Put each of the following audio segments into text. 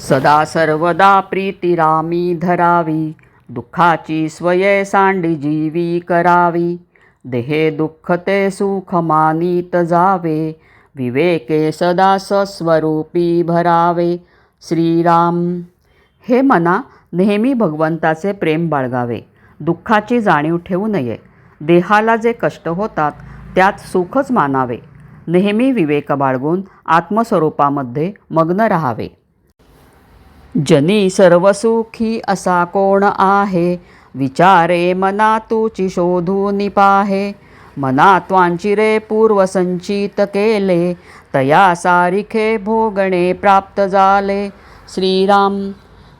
सदा सर्वदा प्रीतिरामी धरावी, दुःखाची स्वये सांडी जीवी करावी. देहे दुःख ते सुख मानीत जावे, विवेके सदा सस्वरूपी भरावे. श्रीराम. हे मना, नेहमी भगवंताचे प्रेम बाळगावे, दुःखाची जाणीव ठेवू नये. देहाला जे कष्ट होतात त्यात सुखच मानावे. नेहमी विवेक बाळगून आत्मस्वरूपामध्ये मग्न राहावे. जनी सर्वसुखी असा कोण आहे, विचारे मना तुची शोधून पाहे. मना त्वांचिरे पूर्वसंचित केले, तया सारिखे भोगणे प्राप्त झाले. श्रीराम.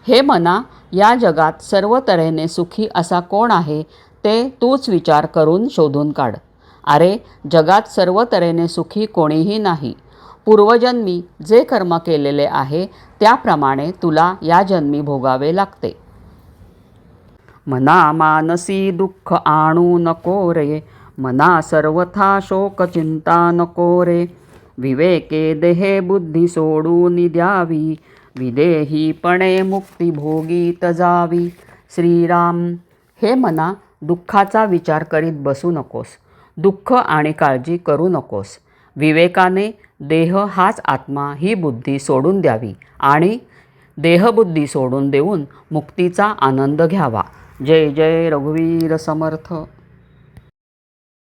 हे मना, या जगात सर्व तऱ्हेने सुखी असा कोण आहे ते तूच विचार करून शोधून काढ. अरे, जगात सर्व तऱ्हेने सुखी कोणीही नाही. पूर्वजन्मी जे कर्म केलेले आहे त्याप्रमाणे तुला या जन्मी भोगावे लागते. मना मानसी दुःख आणू नको रे, मना सर्वथा शोक चिंता नको रे. विवेके देहे बुद्धी सोडून द्यावी, विदेहीपणे मुक्ती भोगीत जावी. श्रीराम. हे मना, दुःखाचा विचार करीत बसू नकोस. दुःख आणि काळजी करू नकोस. विवेकाने देह हाच आत्मा ही बुद्धी सोडून द्यावी आणि देहबुद्धी सोडून देऊन मुक्तीचा आनंद घ्यावा. जय जय रघुवीर समर्थ.